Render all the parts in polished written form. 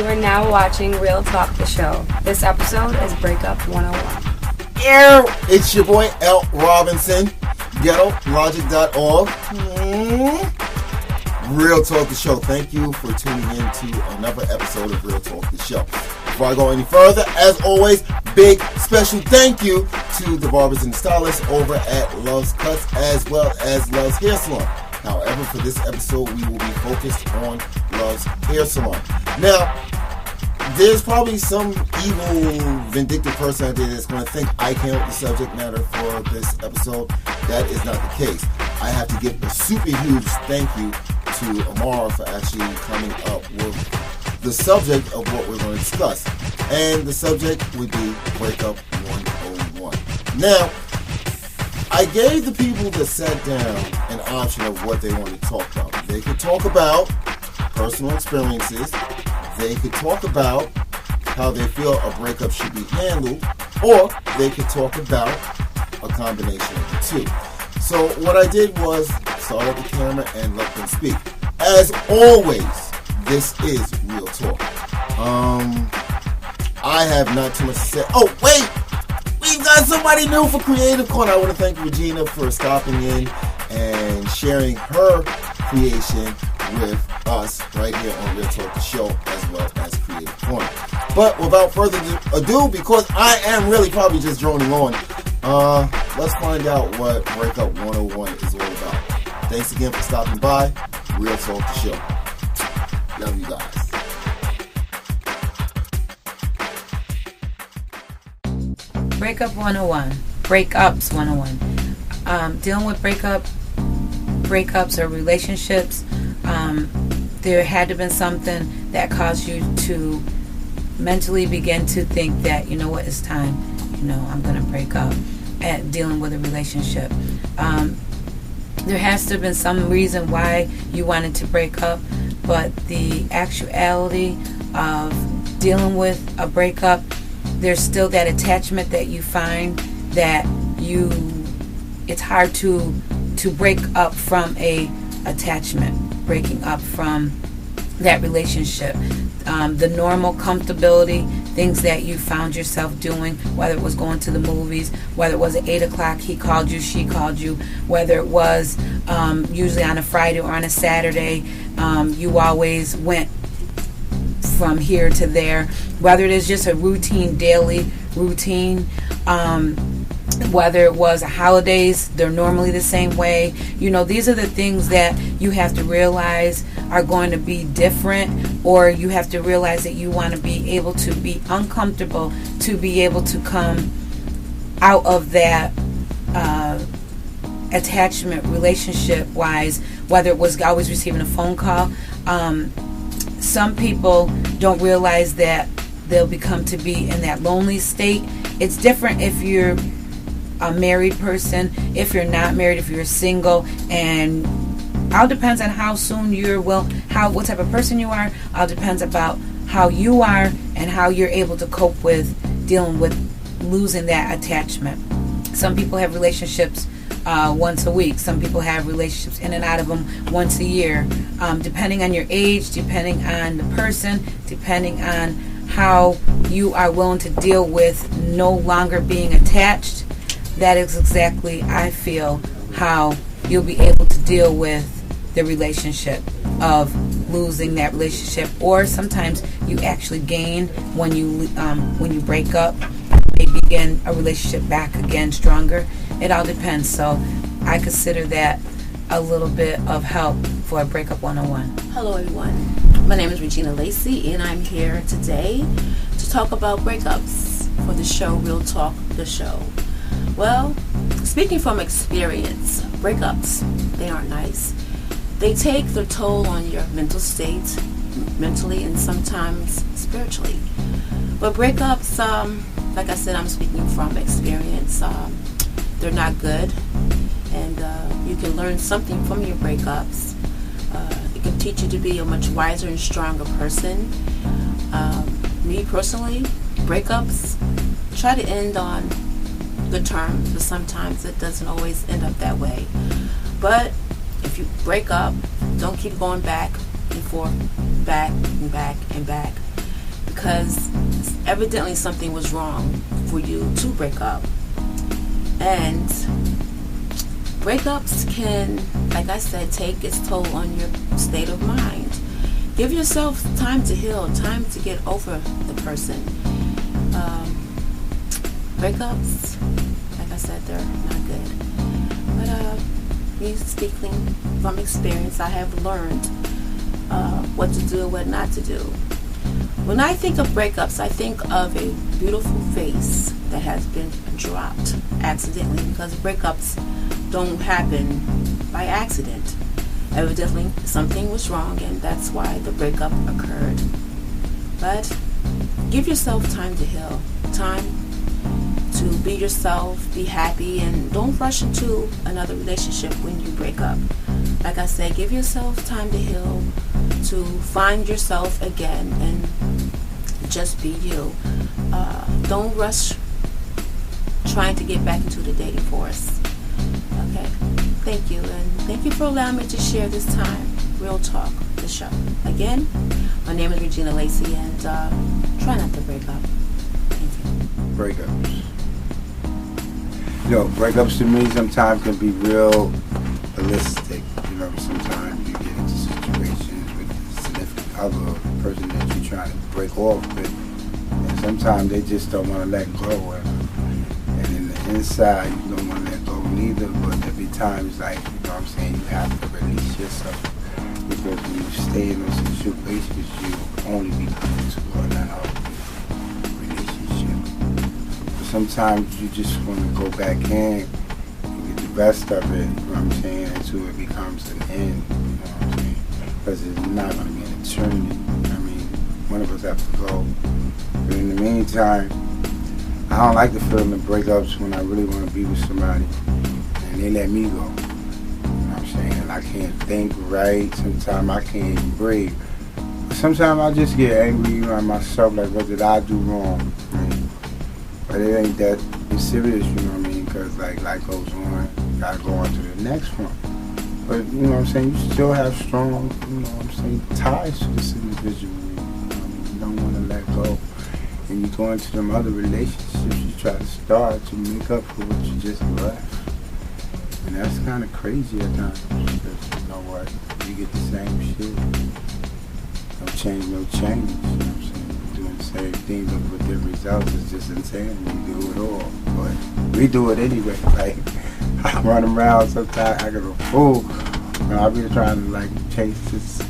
are now watching Real Talk the Show. This episode is Breakup 101. It's your boy l.robinson, ghettologic.org. Real Talk the Show. Thank you for tuning in to another episode of Real Talk the Show. Before I go any further, as always, big special thank you to the barbers and stylists over at Loves Cuts as well as Loves Hair Salon. However, for this episode, we will be focused on Loves Hair Salon. Now, there's probably some evil, vindictive person out there that's going to think I came up with the subject matter for this episode. That is not the case. I have to give a super huge thank you to Amara for actually coming up with the subject of what we're going to discuss. And the subject would be Breakup 101. Now, I gave the people that sat down an option of what they wanted to talk about. They could talk about personal experiences. They could talk about how they feel a breakup should be handled. Or they could talk about a combination of the two. So what I did was start up the camera and let them speak. As always, this is Real Talk. I have not too much to say. Oh, wait! We've got somebody new for Creative Corner. I want to thank Regina for stopping in and sharing her creation with us right here on Real Talk the Show as well as Creative Corner. But without further ado, because I am really probably just droning on, let's find out what Breakup 101 is all about. Thanks again for stopping by. Real Talk the Show. Love you guys. Breakup 101. Breakups 101. Dealing with breakups or relationships, there had to have been something that caused you to mentally begin to think that, you know what, it's time, I'm going to break up at dealing with a relationship. There has to have been some reason why you wanted to break up, but the actuality of dealing with a breakup, there's still that attachment that you find that it's hard to break up from a attachment, breaking up from that relationship. The normal comfortability, things that you found yourself doing, whether it was going to the movies, whether it was at 8 o'clock, he called you, she called you, whether it was usually on a Friday or on a Saturday, you always went from here to there, whether it is just a routine, daily routine, whether it was holidays, they're normally the same way. These are the things that you have to realize are going to be different, or you have to realize that you want to be able to be uncomfortable to be able to come out of that attachment relationship wise, whether it was always receiving a phone call. Some people don't realize that they'll become to be in that lonely state. It's different if you're a married person, if you're not married, if you're single, and all depends on how soon what type of person you are. All depends about how you are and how you're able to cope with dealing with losing that attachment. Some people have relationships once a week. Some people have relationships in and out of them once a year. Depending on your age, depending on the person, depending on how you are willing to deal with no longer being attached, that is exactly, I feel, how you'll be able to deal with the relationship of losing that relationship. Or sometimes you actually gain when you break up, they begin a relationship back again stronger. It all depends. So I consider that a little bit of help for Breakup 101. Hello everyone, my name is Regina Lacey and I'm here today to talk about breakups for the show Real Talk the Show. Well, speaking from experience, breakups, they aren't nice. They take their toll on your mental state, mentally and sometimes spiritually. But breakups, like I said, I'm speaking from experience. They're not good, and you can learn something from your breakups. It can teach you to be a much wiser and stronger person. Me personally, breakups try to end on good terms, but sometimes it doesn't always end up that way. But if you break up, don't keep going back and forth, back and back and back. because evidently something was wrong for you to break up. And breakups can, like I said, take its toll on your state of mind. Give yourself time to heal, time to get over the person. Breakups, like I said, they're not good. But me speaking from experience, I have learned what to do and what not to do. When I think of breakups, I think of a beautiful face that has been dropped accidentally, because breakups don't happen by accident. Evidently, something was wrong, and that's why the breakup occurred. But give yourself time to heal, time to be yourself, be happy, and don't rush into another relationship when you break up. Like I said, give yourself time to heal, to find yourself again, and just be you. Don't rush trying to get back into the dating force. Okay, thank you, and thank you for allowing me to share this time. Real Talk, the show. Again, my name is Regina Lacey, and try not to break up. Thank you. Breakups. Breakups to me sometimes can be real holistic. Sometimes you get into situations with a significant other, or the person that you're trying to break off with, and sometimes they just don't want to let go. And in the inside, you don't want to let go neither, but there be times like, you have to release yourself. Because when you stay in those situations, you only become into another relationship. But sometimes you just want to go back in and get the rest of it, until it becomes an end, because it's not going to be an eternity. One of us have to go. But in the meantime, I don't like the feeling of breakups when I really want to be with somebody and they let me go. I can't think right. Sometimes I can't even breathe. Sometimes I just get angry at myself, like, what did I do wrong? But it ain't that serious, because life goes on. You gotta go on to the next one. But you still have strong, ties to this individual. You don't want to let go. And you go into them other relationships you try to start to make up for what you just left. And that's kind of crazy at times, because you know what, you get the same shit. No change, Doing the same thing but with different results is just insane. We do it all, but we do it anyway. I run around sometimes, I get a fool, and I'll be trying to chase this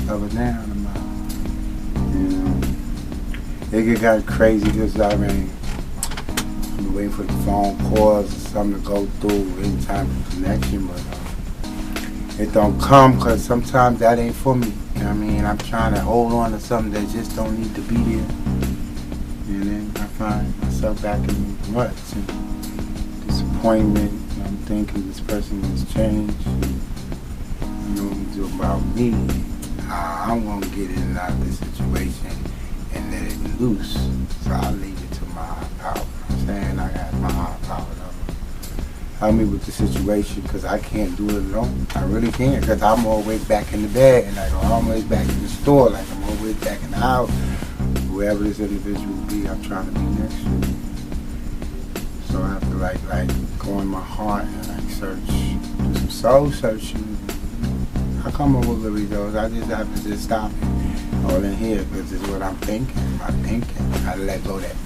other down. It get kind of crazy because I'm waiting for the phone calls or something to go through, any type of connection, but it don't come because sometimes that ain't for me. I'm trying to hold on to something that just don't need to be there, and then I find myself back in ruts and disappointment. I'm thinking this person has changed. It's about me. I'm gonna get in and out of this situation and let it loose. So I'll leave it to my higher power. I got my higher power. Help me with the situation, because I can't do it alone. I really can't, because I'm always back in the bed, and I'm always back in the store, I'm always back in the house. Whoever this individual will be, I'm trying to be next to. So I have to go in my heart and search, do some soul searching. I come up with the results. I just have to just stop it all in here, because it's what I'm thinking. I let go of that.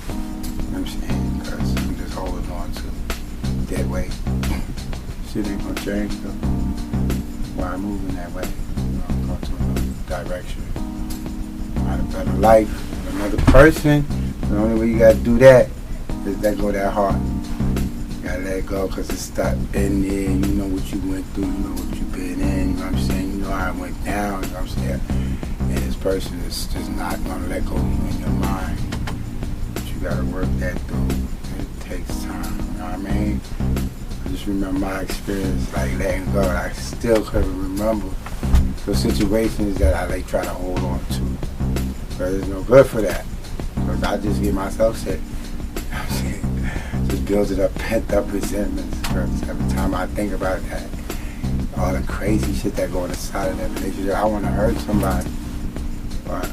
Because I'm just holding on to that way. Shit ain't gonna change though. Why I'm moving that way. I'm going to another direction. Find a better life with another person. The only way you gotta do that is let go of that heart. You gotta let it go, because it's stuck in there. You know what you went through, you know what you've been in, you know what I'm saying? You know how it went down, you know what I'm saying? And this person is just not gonna let go of you in your mind. But you gotta work that through. It takes time, you know what I mean? I just remember my experience, letting go. I still couldn't remember the situations that I try to hold on to. But it's no good for that, because I just get myself sick. You know what I'm saying? Just building up pent up resentments. Because every time I think about that, all the crazy shit that go on inside of that relationship, I want to hurt somebody. But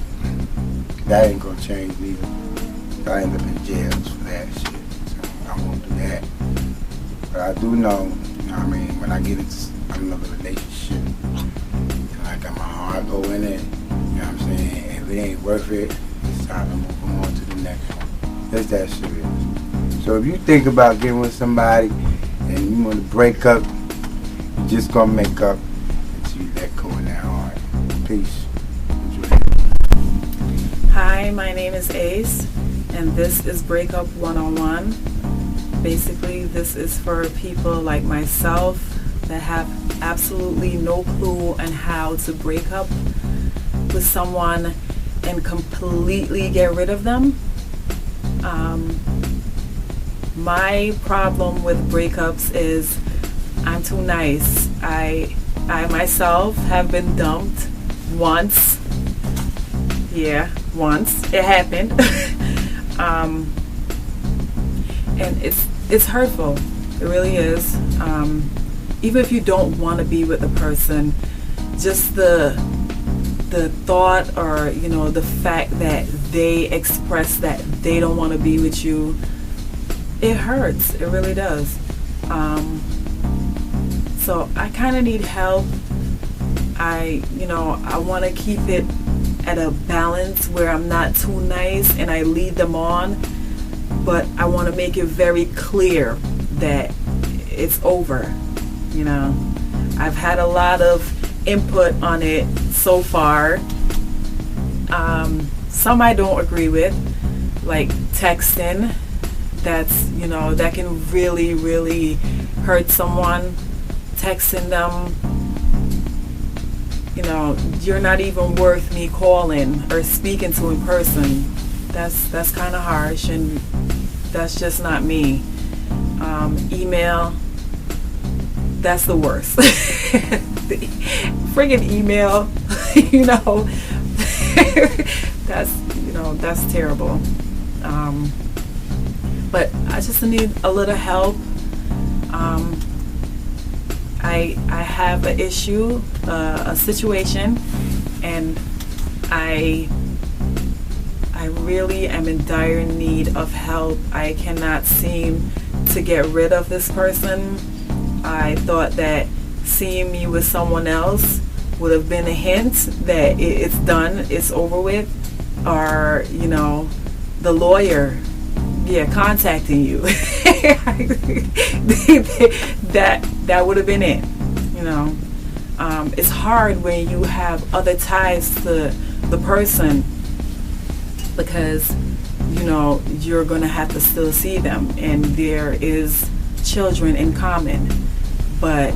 That ain't gonna change neither. I end up in jails for that shit. So I won't do that. But I do know, you know what I mean, when I get into another relationship, and I got my heart go in it, you know what I'm saying? If it ain't worth it, it's time to move on to the next one. That's that serious. So if you think about getting with somebody and you want to break up, you're just gonna make up until you let go of that heart. Peace. Enjoy. Hi, my name is Ace, and this is Breakup 101. Basically, this is for people like myself that have absolutely no clue on how to break up with someone and completely get rid of them. My problem with breakups is I'm too nice. I myself have been dumped once. Yeah, once. It happened. And it's hurtful. It really is. Even if you don't want to be with the person, just the thought, or the fact that they express that they don't want to be with you, it hurts. It really does. So I kind of need help. I want to keep it at a balance where I'm not too nice and I lead them on, but I want to make it very clear that it's over. I've had a lot of input on it so far. Some I don't agree with, like texting. That's that can really, really hurt someone. Texting them, you're not even worth me calling or speaking to in person. That's kind of harsh, and that's just not me. Email, that's the worst. Friggin' email, that's terrible. But I just need a little help. I have an issue, a situation, and I really am in dire need of help. I cannot seem to get rid of this person. I thought that seeing me with someone else would have been a hint that it's done, it's over with, or the lawyer contacting you. that would have been it. It's hard when you have other ties to the person, because you're gonna have to still see them, and there is children in common. But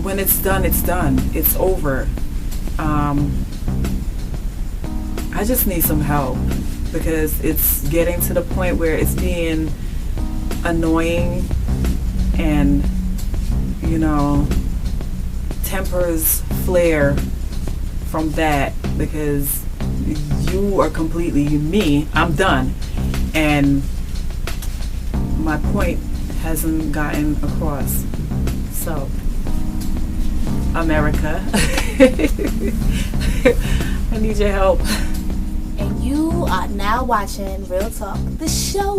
when it's done, it's over. I just need some help, because it's getting to the point where it's being annoying, and tempers flare from that, because you are completely me. I'm done, and my point hasn't gotten across. So, America, I need your help. And you are now watching Real Talk, the show.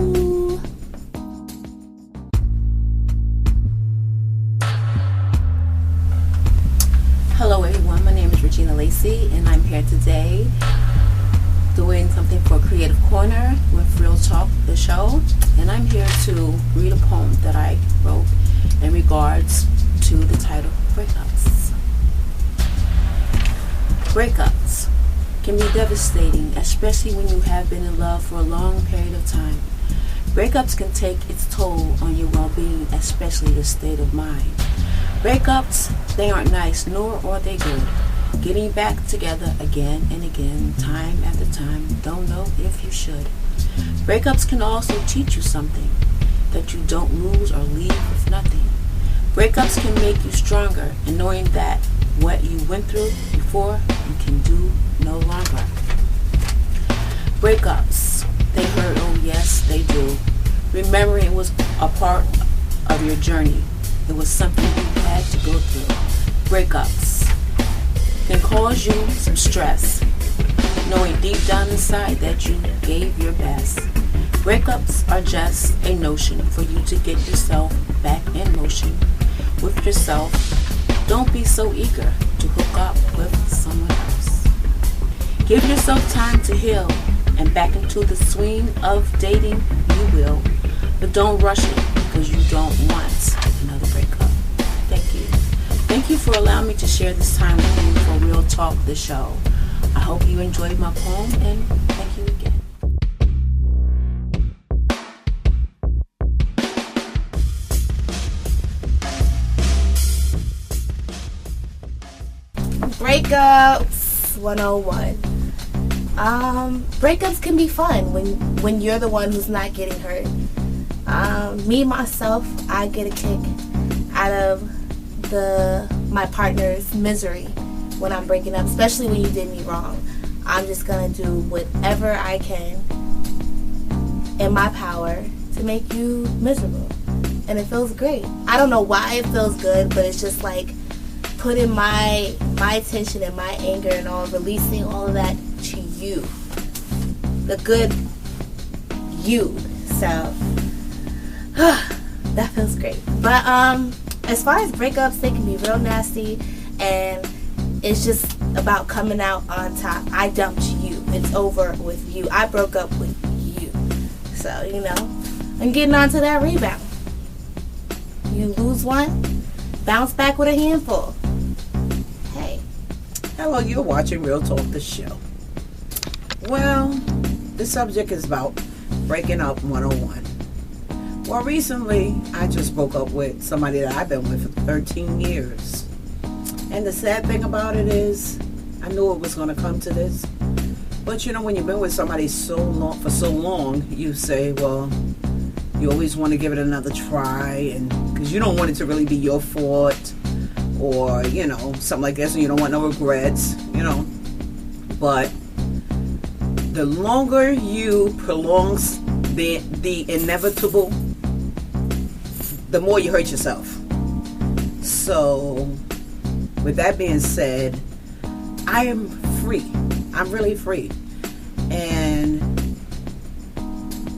Hello everyone, my name is Regina Lacey, and I'm here today doing something for Creative Corner with Real Talk, the show. And I'm here to read a poem that I wrote in regards to the title, Breakups. Breakups can be devastating, especially when you have been in love for a long period of time. Breakups can take its toll on your well-being, especially your state of mind. Breakups, they aren't nice, nor are they good. Getting back together again and again, time after time, don't know if you should. Breakups can also teach you something, that you don't lose or leave with nothing. Breakups can make you stronger in knowing that what you went through before, you can do no longer. Breakups, they hurt, oh yes, they do. Remembering it was a part of your journey. It was something you had to go through. Breakups can cause you some stress. knowing deep down inside that you gave your best. Breakups are just a notion for you to get yourself back in motion with yourself. Don't be so eager to hook up with someone else. Give yourself time to heal and back into the swing of dating you will, but don't rush it because you don't want another breakup. Thank you. Thank you for allowing me to share this time with you for Real Talk, the show. I hope you enjoyed my poem, and thank you again. Breakups 101. Breakups can be fun when you're the one who's not getting hurt. Me myself, I get a kick out of my partner's misery when I'm breaking up, especially when you did me wrong. I'm just gonna do whatever I can in my power to make you miserable, and it feels great. I don't know why it feels good, but it's just like putting my tension and my anger and releasing all of that to you, the good you. So that feels great. But as far as breakups, they can be real nasty, and it's just about coming out on top. I dumped you. It's over with you. I broke up with you. So, I'm getting on to that rebound. You lose one, bounce back with a handful. Hey. Hello, you're watching Real Talk, the show. Well, the subject is about breaking up 101. Well, recently, I just broke up with somebody that I've been with for 13 years. And the sad thing about it is, I knew it was going to come to this. But when you've been with somebody for so long, you say, well, you always want to give it another try, and because you don't want it to really be your fault, or something like this, and you don't want no regrets, But the longer you prolong the inevitable, the more you hurt yourself. So, with that being said, I am free. I'm really free. And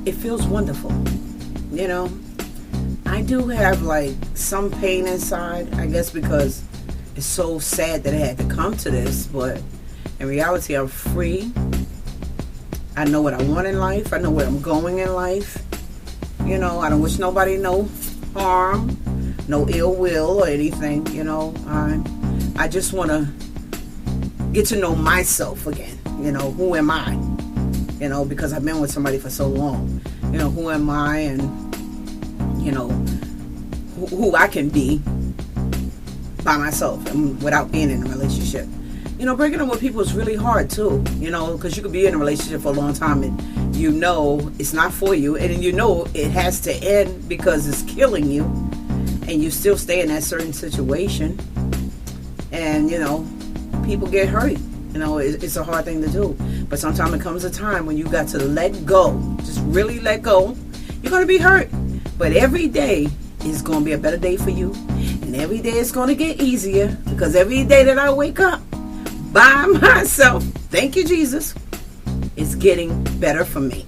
it feels wonderful. I do have some pain inside, I guess, because it's so sad that it had to come to this, but in reality, I'm free. I know what I want in life. I know where I'm going in life. I don't wish nobody no harm, no ill will or anything. I just want to get to know myself again. Who am I? Because I've been with somebody for so long. Who am I, and who I can be by myself and without being in a relationship. Breaking up with people is really hard too, because you could be in a relationship for a long time and it's not for you, and it has to end because it's killing you, and you still stay in that certain situation, and people get hurt. It's a hard thing to do, but sometimes it comes a time when you got to let go, just really let go. You're going to be hurt, but every day is going to be a better day for you, and every day it's going to get easier, because every day that I wake up by myself, thank you Jesus, it's getting better for me.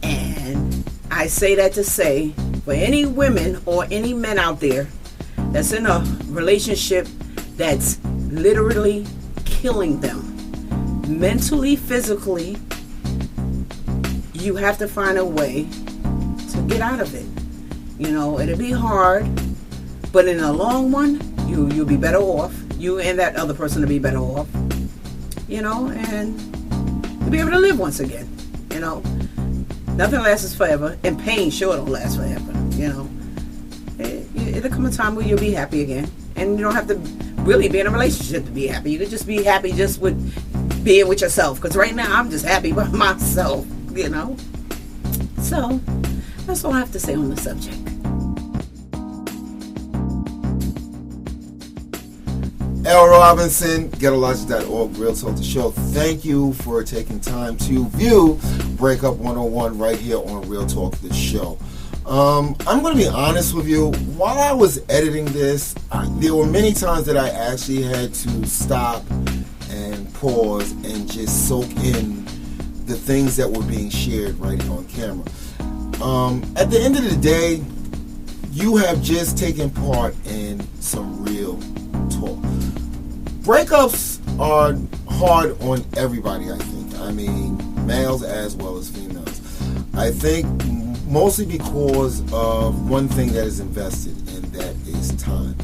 And I say that to say, for any women or any men out there that's in a relationship that's literally killing them mentally, physically, you have to find a way to get out of it. It'll be hard, but in the long run, you'll be better off. You and that other person will be better off, and you'll be able to live once again. Nothing lasts forever, and pain sure don't last forever. It'll come a time where you'll be happy again, and you don't have to really be in a relationship to be happy. You could just be happy just with being with yourself, because right now I'm just happy by myself. So that's all I have to say on the subject. l.robinson, getalogic.org, Real Talk the Show. Thank you for taking time to view Breakup 101 right here on Real Talk the Show. I'm going to be honest with you. While I was editing this, there were many times that I actually had to stop and pause and just soak in the things that were being shared right here on camera. At the end of the day, you have just taken part in some real talk. Breakups are hard on everybody, I think. I mean, males as well as females. I think mostly because of one thing that is invested, and that is time.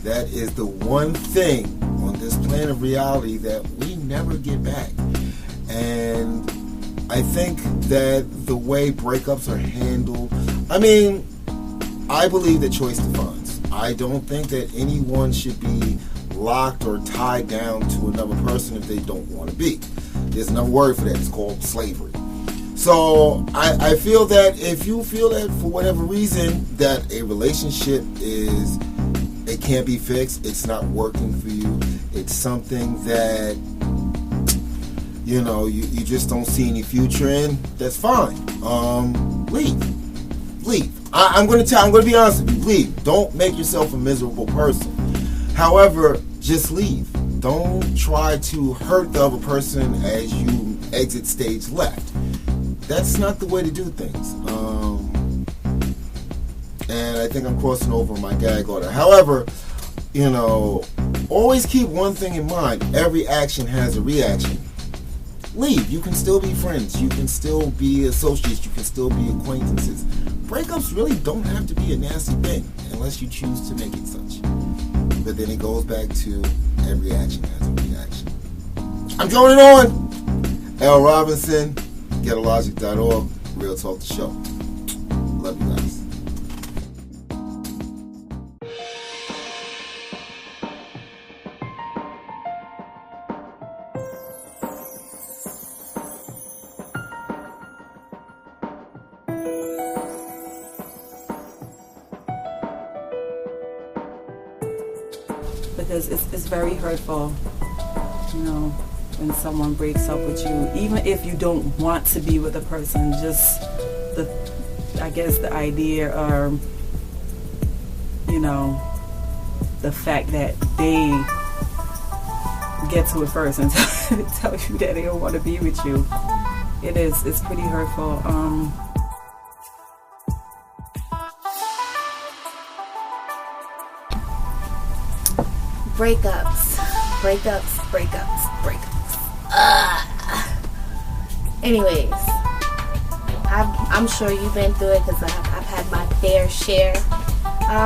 That is the one thing on this plane of reality that we never get back. And I think that the way breakups are handled, I mean, I believe that choice defines. I don't think that anyone should be locked or tied down to another person if they don't want to be. There's another word for that. It's called slavery. So I feel that if you feel that for whatever reason that a relationship it can't be fixed, it's not working for you, it's something that you just don't see any future in, that's fine. Leave. I'm going to be honest with you. Leave. Don't make yourself a miserable person. However, just leave. Don't try to hurt the other person as you exit stage left. That's not the way to do things. And I think I'm crossing over my gag order. However, always keep one thing in mind. Every action has a reaction. Leave. You can still be friends. You can still be associates. You can still be acquaintances. Breakups really don't have to be a nasty thing unless you choose to make it such. But then it goes back to every action has a reaction. I'm joining on l.robinson, getalogic.org, Real Talk the Show. Love you guys. Because it's very hurtful, when someone breaks up with you, even if you don't want to be with a person, just the idea or, the fact that they get to it first and tell you that they don't want to be with you. It's pretty hurtful. Breakups. Anyways, I'm sure you've been through it because I've had my fair share.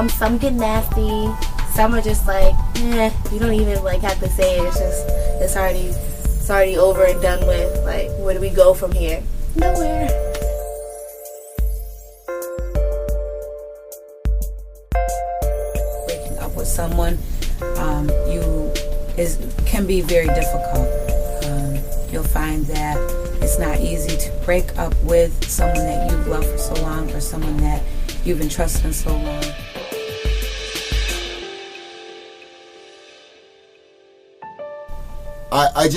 Some get nasty. Some are just like, you don't even have to say it. It's already over and done with. Like, where do we go from here? Nowhere. Breaking up with someone can be very difficult. You'll find that it's not easy to break up with someone that you've loved for so long or someone that you've entrusted in so long. I'm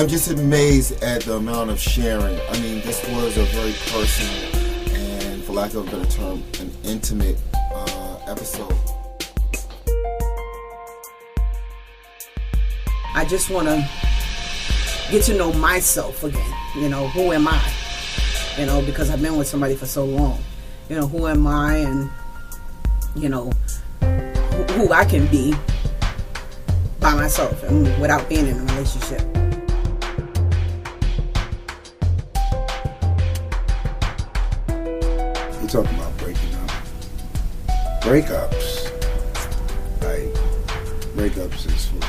just amazed at the amount of sharing. I mean, this was a very personal and, for lack of a better term, an intimate episode. I just want to get to know myself again. Who am I? Because I've been with somebody for so long. Who am I, and who I can be by myself and without being in a relationship. We're talking about breaking up. Breakups is for